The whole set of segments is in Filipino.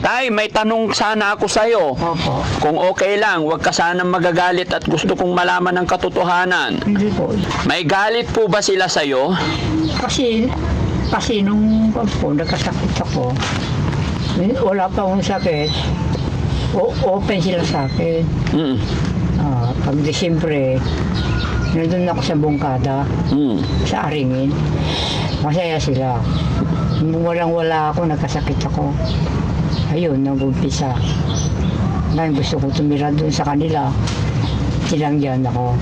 Tay, may tanong sana ako sa'yo. Opo. Kung okay lang, huwag ka sanang magagalit at gusto kong malaman ng katotohanan. Hindi po. May galit po ba sila sa'yo? Kasi nung po, nagkasakit ako, wala pa akong sakit, open sila sa akin. Mm. Pag Desyembre, nandun ako sa Bungkada, sa Aringin. Masaya sila. Walang-wala ako, nagkasakit ako. Ayun, nag-umpisa. Ngayon gusto ko tumira doon sa kanila. Tinanggihan ako.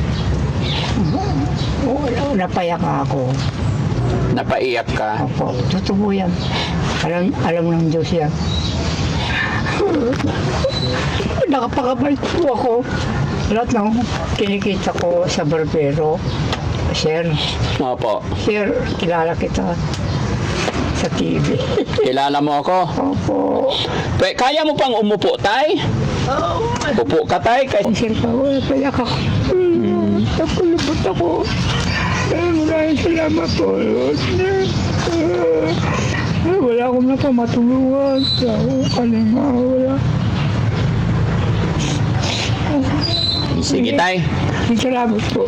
Napayak ako. Napaiyak ka? Opo, totoo yan. Alam ng Diyos yan. Nakapakabait po ako. Lahat ng kinikita ko sa barbero. Sir, Opo. sir, kilala kita sa TV. Kilala mo ako? Opo. Kaya mo pang umupo, Tay? Upo ka, Tay. Sir, payak ako. Napulubot ako. Maraming salamat po. Wala akong napamatulungan. Kalinga, wala. Sige, Tay. Salamat po.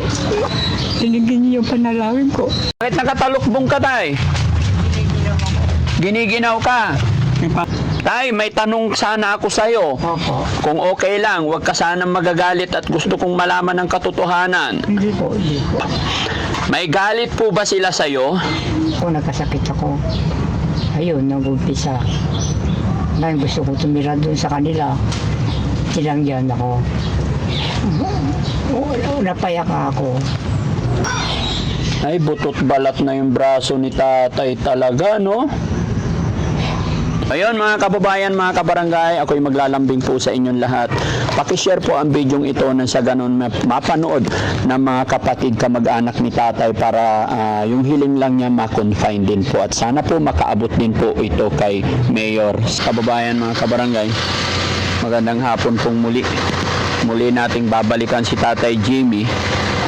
Tinigin niyo yung panalangin ko. Bakit nakatalukbong ka, Tay? Giniginaw ka. Tay, may tanong sana ako sa'yo. Opo. Kung okay lang, huwag ka sanang magagalit at gusto kong malaman ng katotohanan. Hindi po, hindi po. May galit po ba sila sa'yo? Kung nagkasakit ako, ayun, nag-umpisa. Ngayon gusto ko tumira doon sa kanila. Tinanggihan ako. Napayak ako. Ay, butot balat na yung braso ni tatay talaga, no? Ayun mga kababayan, mga kabarangay, ako'y maglalambing po sa inyong lahat. Pakishare po ang bidyong ito nang sa ganun mapanood ng mga kapatid kamag-anak ni tatay para yung hiling lang niya ma-confine din po. At sana po makaabot din po ito kay Mayor. Kababayan, mga kabarangay, magandang hapon pong muli. Muli nating babalikan si Tatay Jimmy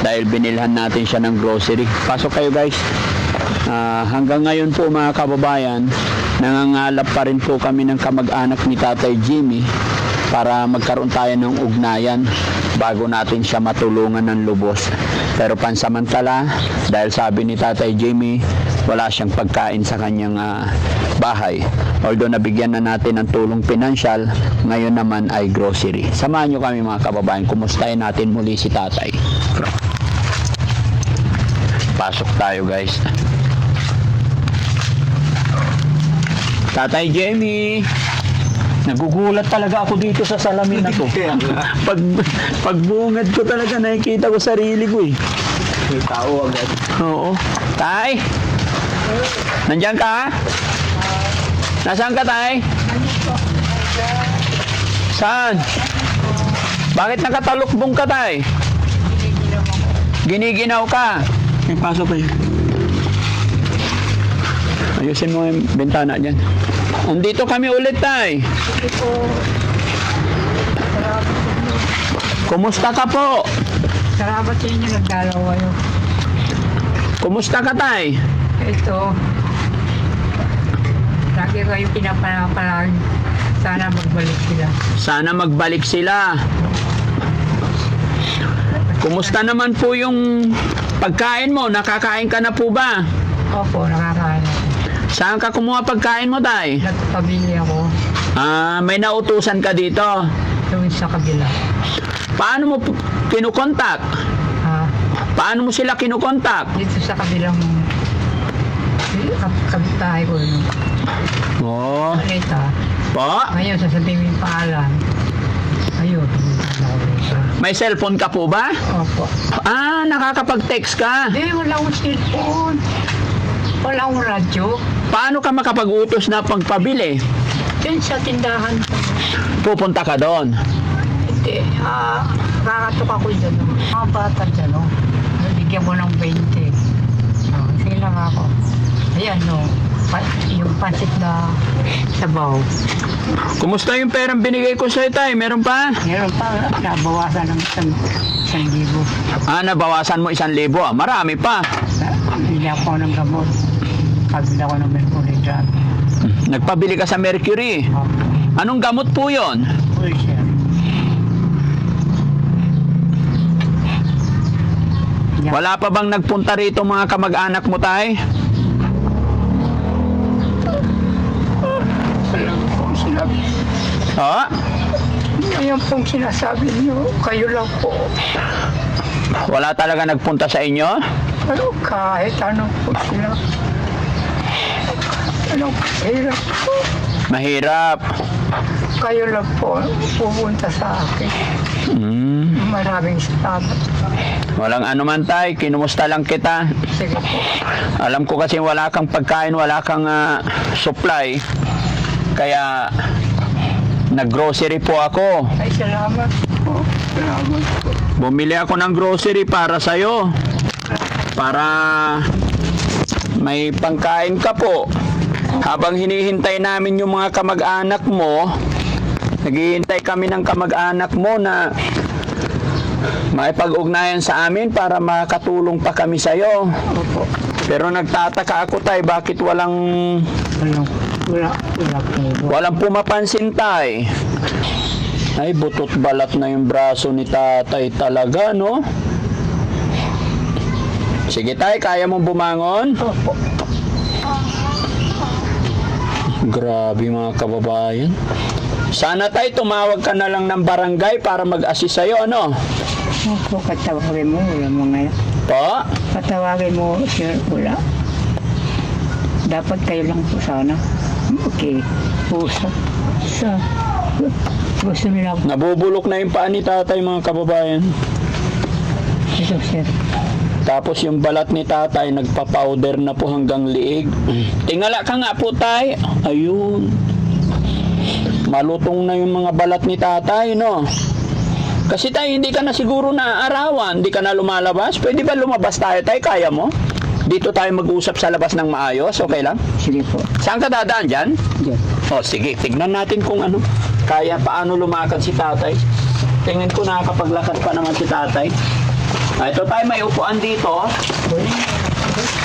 dahil binilhan natin siya ng grocery. Pasok kayo, guys. Hanggang ngayon po, mga kababayan, nangangalap pa rin po kami ng kamag-anak ni Tatay Jimmy para magkaroon tayo ng ugnayan bago natin siya matulungan ng lubos. Pero pansamantala, dahil sabi ni Tatay Jimmy, wala siyang pagkain sa kanyang bahay. Although nabigyan na natin ng tulong pinansyal, ngayon naman ay grocery. Samahan nyo kami, mga kababayan, kumustahin natin muli si Tatay. Pasok tayo, guys. Tatay Jimmy, nagugulat talaga ako dito sa salamin na to. Pagbungad ko talaga, nakikita ko sarili ko eh. May tao agad. Oo. Tay? Nandiyan ka? Nasaan ka, Tay? Saan? Bakit nakatalukbong ka, Tay? Giniginaw ka. May pasok kayo. Ayusin mo yung bintana dyan. Andito kami ulit, Tay. Kumusta ka po? Salamat sa inyo, nagdalaw kayo. Kumusta ka, Tay? Ito, lagi kayo pinapalagin. Sana magbalik sila. Sana magbalik sila. Kumusta naman po yung pagkain mo? Nakakain ka na po ba? Opo, nakakain ako. Saan ka kumuha pagkain mo, Tay? Nagpabili ako May nautusan ka dito. doon sa kabila. Paano mo kinukontak? Paano mo sila kinukontak? Dito sa kabilang kapitahe ko. Oh, Alita. po? Ngayon, sasabihin mo yung pangalan. Ayun. May cellphone ka po ba? Opo. Nakakapag-text ka. Hindi, wala akong cellphone. Wala akong radyo. Paano ka makapag-utos na pagpabili? Diyan sa tindahan. Pupunta ka doon. Hindi, kakatok ako dyan. Mga bata dyan, no? Bigyan ko ng 20. Sige lang ako. Ayan, no? Yung pansit na sabaw. Kumusta yung perang binigay ko sa'yo, Tay? Meron pa? Meron pa, nabawasan ng 1,000. Nabawasan mo 1,000. Marami pa. Bili ako ng gamot. Pabili ako ng mercury drug. Nagpabili ka sa Mercury. Anong gamot po yon? Ulcer. Wala pa bang nagpunta rito mga kamag-anak mo, tay? Alam pong sinabi. Ha? Ngayon pong sinasabi niyo, kayo lang po. Wala talaga nagpunta sa inyo? Pero kahit ano po sila. Ano, hirap po. Mahirap. Kayo lang po pupunta sa akin. Maraming salamat. Walang anuman, tay. Kinumusta lang kita. Sige po. Alam ko kasi wala kang pagkain, wala kang supply. Kaya nag-grocery po ako. Ay, salamat po. Salamat po. Bumili ako ng grocery para sa'yo. Para may pangkain ka po. Habang hinihintay namin yung mga kamag-anak mo, naghihintay kami ng kamag-anak mo na maipag-ugnayan sa amin para makatulong pa kami sa'yo. Opo. Pero nagtataka ako, tay, bakit Wala po. walang pumapansin, tay? Ay, butot balat na yung braso ni tatay talaga, no? Sige, tay, kaya mong bumangon? Opo. Grabe mga kababayan. Sana, tay, tumawag ka na lang ng barangay para mag-assist sa'yo, ano? Opo, katawagin mo. Wala mga yan. Po? Patawagin mo, sir, wala. Dapat kayo lang po sana. Okay. Puso. Sa gusto nila ako. Nabubulok na yung paa ni tatay, mga kababayan. Ito, sir. Tapos yung balat ni tatay, nagpa-powder na po hanggang liig. Tingala ka nga po, tay. Ayun. Malutong na yung mga balat ni tatay, no? Kasi tayo, hindi ka na siguro naaarawan. Hindi ka na lumalabas. Pwede ba lumabas tayo, tay? Kaya mo? Dito tayo mag-usap sa labas ng maayos. Okay lang? Sige po. Saan ka dadaan dyan? Diyan. O, sige. Tignan natin kung ano. Kaya paano lumakad si tatay. Tingnan ko nakakapaglakad pa naman si tatay. Ito tayo, may upuan dito.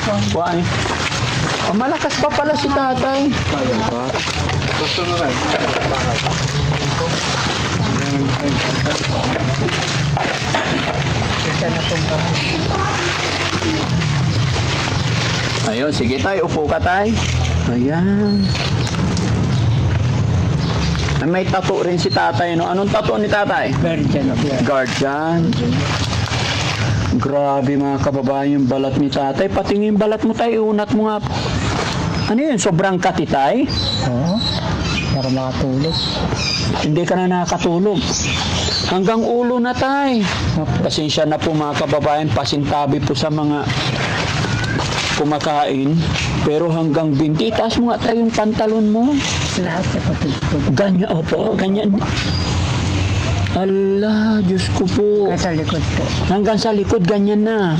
Upuan. Oh, malakas pa pala si tatay. Gusto mo rin. Ayun, sige tayo, upo ka tayo. Ayan. May tattoo rin si tatay, no? Anong tattoo ni tatay? Guardian of your Guardian. Grabe mga kababayan yung balat ni tatay. Patingin yung balat mo tayo, unat mo nga po. Ano yun? Sobrang katitay? Oo. Para makatulog. Hindi ka na nakakatulog. Hanggang ulo na tay. Pasensya na po mga kababayan, pasintabi po sa mga kumakain. Pero hanggang binti, taas mo nga tayo yung pantalon mo. Lahat sa patulog. Ganyan, opo, ganyan. Allah, Diyos ko po. Sa likod po. Hanggang sa likod, ganyan na.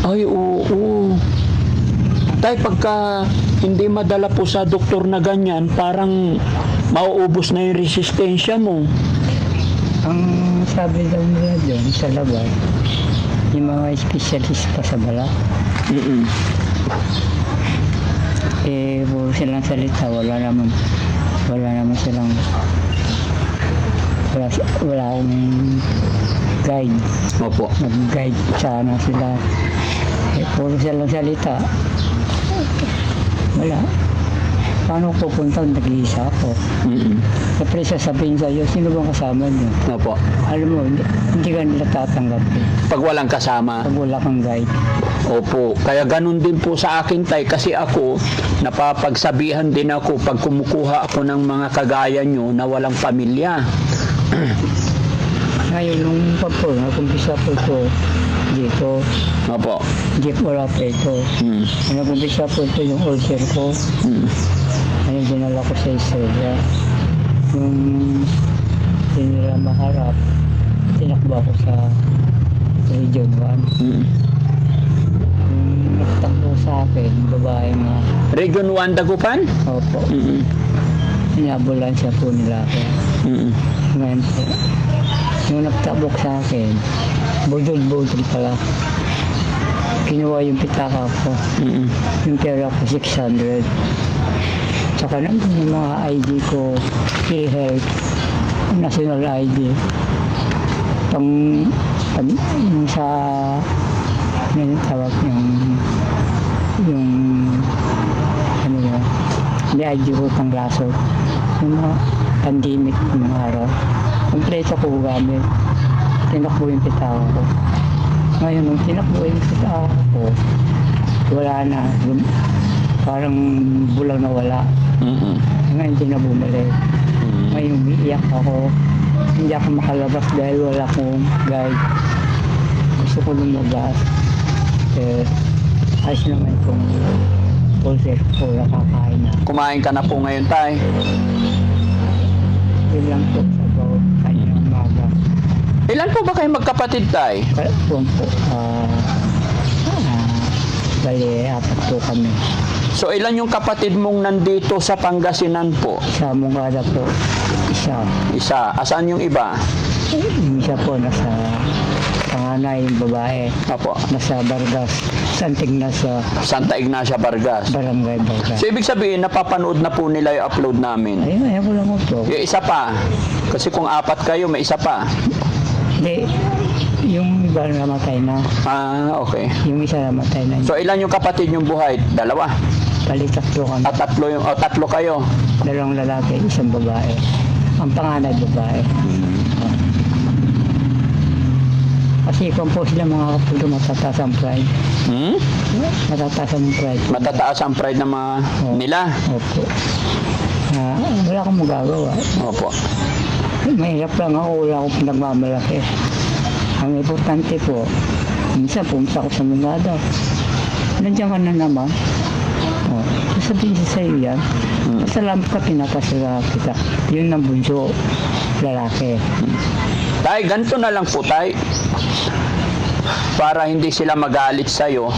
Ay, oo. Tay, pagka hindi madala po sa doktor na ganyan, parang mauubos na yung resistensya mo. Ang sabi daw nila doon sa labas, yung mga specialist pa sa bala, puro silang salita, wala naman silang, wala akong guide. Opo. Mag-guide sana sila. Puro silang salita. Wala. Paano ko pupunta? Nag-iisa ako. Siyempre sasabihin sa'yo, sino bang kasama niyo? Opo. Alam mo, hindi ka nila tatanggapin Pag walang kasama. pag wala kang guide. Opo. Kaya ganun din po sa akin, tay. Kasi ako, napapagsabihan din ako pag kumukuha ako ng mga kagaya nyo na walang pamilya. Ngayon, nung nag-umpisa po ito, dito, Opo. jeep wala pa ito. Nag-umpisa po ito yung ulcer ko. Ano, dinala ko sa Australia. Yung hindi nila maharap, tinakbo ako sa Region 1. Yung nagtakbo sa akin, babae mga, Region 1 Dagupan? opo, inabulansya po nila ako. Ngayon po, yung nagtabok sa akin, budol-budol pala. kinuha yung pitaka ko. Mm. Yung pera ko, 600. Tsaka nandun yung mga ID ko, PhilHealth, National ID. Yung sa, ano yung tawag yung, ano yun, hindi ID ko pang laso. Yung mga pandemic ng araw. Kompleto ko gamit. Tinakbo yung pitaka ko. Ngayon, nung tinakbo yung pitaka ko, wala na. Parang bulang na wala. Mm. Ngayon, hindi na bumalik. Ngayon, umiiyak ako. Hindi ako makalabas dahil wala akong guide. Gusto ko lumabas. Ayos naman itong pulser ko, nakakain na. Kumain ka na po ngayon, tay. Yun lang po sa bawat kanyang umaga. Ilan po ba kayo magkapatid, tay? Kaya po, bali, apat po kami. So ilan yung kapatid mong nandito sa Pangasinan po? Sa Mungada po, isa. Isa. Asan yung iba? Yung isa po, nasa panganay yung babae. Apo. Nasa Bargas, Santa Ignacia, Santa Ignacia Vargas. Barangay Bargas. So ibig sabihin, napapanood na po nila yung upload namin. Ayun ko lang po. Yung isa pa. Kasi kung apat kayo, may isa pa. Hindi, yung iba namatay na. Ah, okay. Yung isa namatay na. So ilan yung kapatid yung buhay? Dalawa. Bali, tatlo kami. At tatlo kayo. Dalawang lalaki, isang babae. Ang panganay babae. Kasi kung po sila mga kapulo, matataas ang pride. Hmm? Matataas ang pride. Matataas ang pride ng mga nila. Opo. Wala akong magagawa. Opo. Mahirap lang ako, wala akong pinagmamalaki. Ang importante po, minsan pumunta ako sa Mungada. Nandiyan ka na naman. Sabihin sa iyo yan. Salamat ka, pinapasala kita. Yun ang bunso, lalaki. Tay, ganito na lang po, tay. Para hindi sila magalit sa'yo,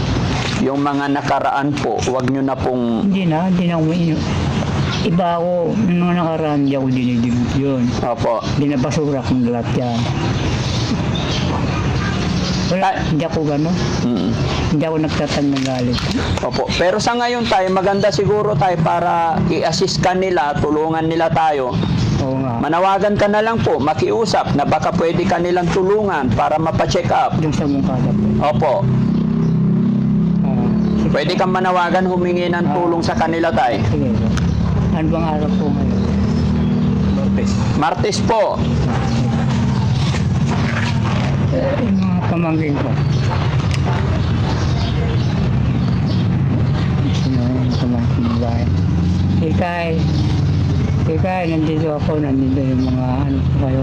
yung mga nakaraan po, wag nyo na pong... Hindi na umiinom. Iba ako, nung nakaraan, hindi ako dinidibig yun. Opo. Binabasura kong lahat yan. Wala, hindi ako gano'n. Mm. Hindi ako nagtatang ng galit. Opo. Pero sa ngayon tayo, maganda siguro tayo para i-assist ka nila, tulungan nila tayo. Oo nga. Manawagan ka na lang po, makiusap na baka pwede ka nilang tulungan para mapacheck up. Doon sa Mungada po. Opo. Sige. Pwede kang manawagan, humingi ng tulong sa kanila tayo. Sige. Ano bang araw po ngayon? Martes po. Yung mga pamangkin ko. Sino yung pamangkin mo ba? Ikay, nandito ako, nandito yung mga ano po kayo.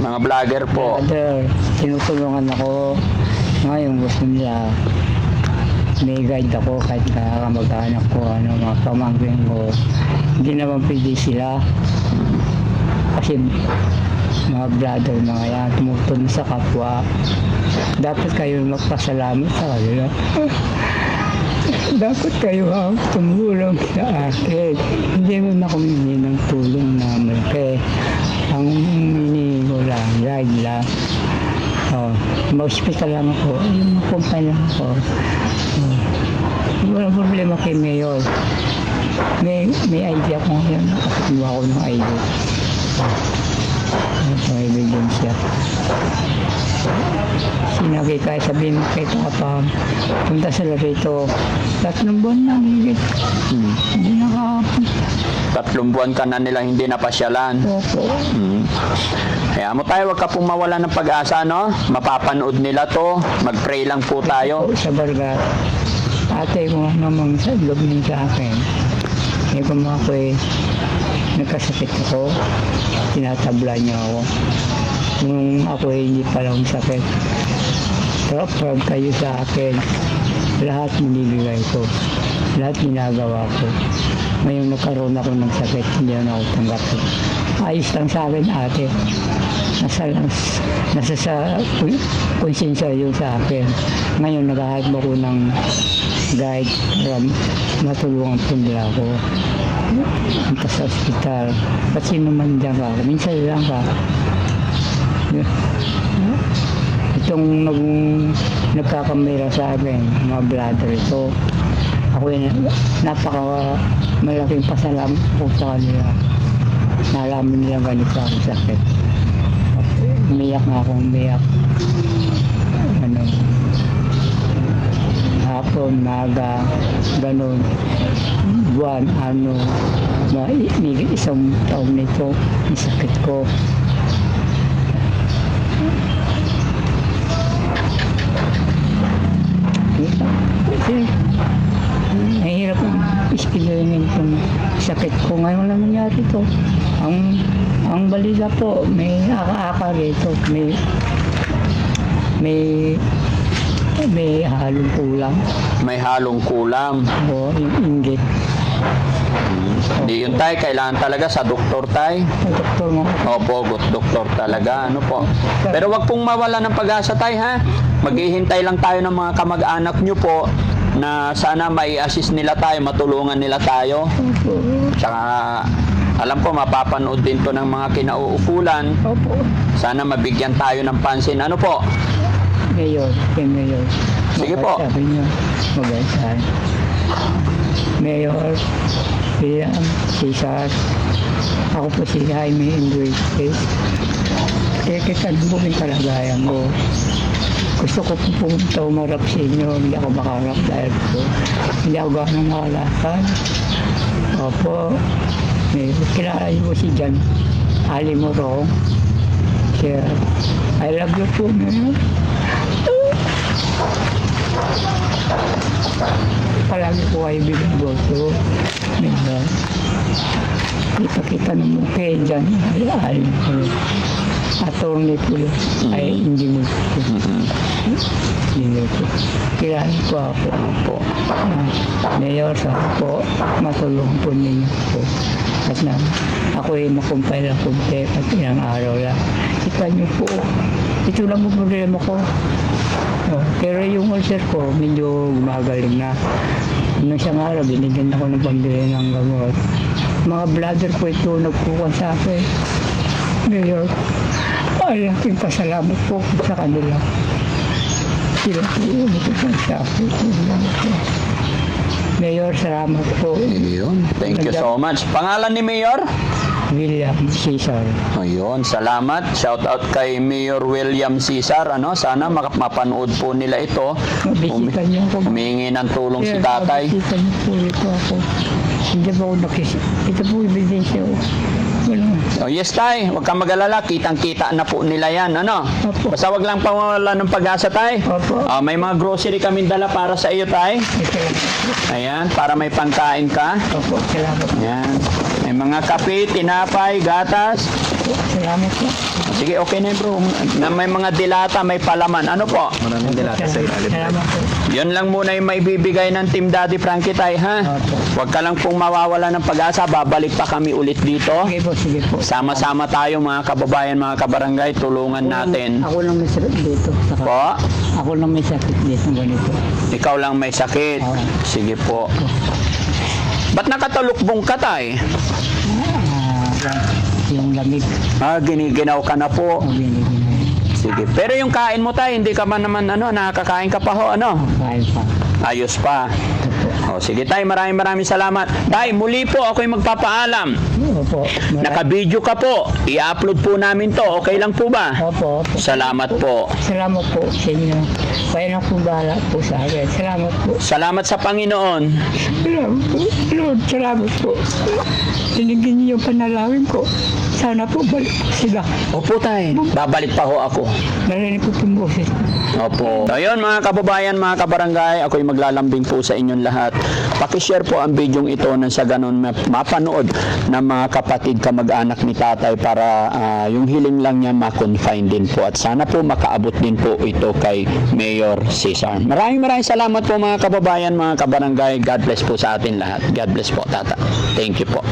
Mga vlogger po. Brother, tinutulungan ako. Ngayon gusto nila may guide ako kahit kamag-anak ko, mga pamangkin ko. Hindi naman pwede sila. Kasi mga brother, mga yan, tumutulong sa kapwa. Dapat kayo magpasalamat sa kanila. Dapat kayo tumulong sa akin. Hindi mo na kumingi ng tulong na malaki. Ang humingi ko lang, guide lang. Ma-hospital lang ako. Yung makumpay lang ako. Walang problema kay Mayor. May idea ko ngayon. Nakakuha ko ng idea. May ebidensya. Sinabi ka, sabihin mo kay Papa, punta sila rito. 3 buwan lang higit. Hindi nakapunta. 3 buwan ka na nila hindi napasyalan. Opo. Kaya mo tayo, wag ka pong mawala ng pag-asa, no? Mapapanood nila to. Mag-pray lang po tayo. Sa Bargas. Ate ko namang sa loob niya sa akin. Eh kung ako'y nagkasakit ako, tinatabla niya ako. Nung ako'y hindi pa lang sakit. Pero proud kayo sa akin. Lahat binibigay ko. Lahat ginagawa ko. Ngayon nagkaroon ako ng sakit, hindi na ako tanggapin. Ayos lang sa akin, ate. Nasa sa konsensya yun sa akin. Ngayon naghahanap ako ng guide para matulungan po nila ako. Punta sa ospital. Kasi naman dyan ka. Minsan lang ka. Itong nagkakamera sa akin, mga brother ito. Ako yun, napaka malaking pasalamat po sa kanila. Nalaman nila ganito ang sakit. Umiyak nga ako, umiyak. Ano, hapon, maga, ganun. Buwan, ano, isang taon nito, ang sakit ko. Kasi, nahihirap ang ispilingin itong sakit ko. Ngayon lang nangyari ito. Ang balila po, may aka-aka rito. May halong kulang. May halong kulam. O, inggit. Di yun tay, kailangan talaga sa doktor tay. Ang doktor mo. Opo, doktor talaga. Ano po. Pero wag pong mawala ng pag-asa tay ha. Maghihintay lang tayo ng mga kamag-anak nyo po na sana mai-assist nila tayo, matulungan nila tayo. Opo. Tsaka alam ko mapapanood din to ng mga kinauukulan. Opo. Sana mabigyan tayo ng pansin. Ano po? Mayor, kay Mayor. Sige po. Sabi niyo, maganda. Mayor, William, Cesar, ako po si Jaime Enriquez. Kita mo yung kalagayan mo. Gusto ko po pumunta umarap sa inyo, hindi ako makarap dahil po hindi ako gano'ng makalakad. Opo, kilala niyo po si Jan Ali Morong. Siya, I love you po, Mayor. Palagi po kayo biniboto. Mayor. Kita-kita ng mukha dyan. Ali Morong. Attorney po yun. Ay, hindi mo po. Hindi po. Kilala po ako. Po. Mayor, sa po, matulong po ninyo po. At na, ako ay makumpay lang kunti at ilang araw lang. Kita niyo po, ito lang ang problema ko. Pero yung ulcer ko, medyo gumagaling na. Nung isang araw, binigyan ako ng pambili ng gamot. Mga brother po ito, nagpukan sa akin. Mayor, ay, laking pasalamat po sa kanila. Sila po, nagpukan sa akin. Mayor, salamat po. Ayun. Thank you so much. Pangalan ni Mayor? William Cesar. Ayun, salamat. Shout out kay Mayor William Cesar. Ano, sana mapanood po nila ito. Mabisitan niyo ako. Humingi ng tulong si tatay. Mabisitan niyo po ito ako. Hindi po ako ito po ebidensya ko. Wala. Oh, yes, tay. Huwag kang mag-alala. Kitang-kita na po nila yan. Ano? Opo. Basta wag lang pawala ng pag-asa, tay. Opo. May mga grocery kaming dala para sa iyo, tay. Ayan, para may pangkain ka. Opo, salamat po. Ayan. May mga kape, tinapay, gatas. Salamat po. Sige, okay na bro. May mga dilata, may palaman. Ano po? Maraming dilata sa ilalim. Salamat po. Yun lang muna yung maibibigay ng Team Daddy Frankie tay, ha? Opo. Huwag ka lang pong mawawala ng pag-asa. Babalik pa kami ulit dito. Sige po, sige po. Sama-sama tayo mga kababayan, mga kabarangay. Tulungan natin. Ako lang may sakit dito. Saka, Po, ako lang may sakit dito ganito. ikaw lang may sakit. Oo. Sige po. Ba't nakatalukbong ka tay? Yung lamig. Giniginaw ka na po. Ang binigyan. Sige. Pero yung kain mo tay, hindi ka man naman nakakain ka pa ho, ano? Kain pa. Ayos pa. Sige tay, maraming salamat. Tay, muli po ako'y magpapaalam. Opo. Naka-video ka po. I-upload po namin to. Okay lang po ba? Opo. Salamat po. Salamat po sa inyo. Kaya na po bahala po sa akin. Salamat po. Salamat sa Panginoon. Salamat po. Lord, salamat po. Tinigin niyo yung panalangin ko. Sana po balik po sila. Opo tay, babalik pa ho ako. Narinig ko yung boses. Opo. So yun mga kababayan, mga kabarangay, ako'y maglalambing po sa inyong lahat. Pakishare po ang bidyong ito nang sa ganun mapanood ng mga kapatid kamag-anak ni tatay para yung hiling lang niya ma-confine din po. At sana po makaabot din po ito kay Mayor Cesar. Maraming salamat po mga kababayan, mga kabarangay. God bless po sa atin lahat. God bless po tata. Thank you po.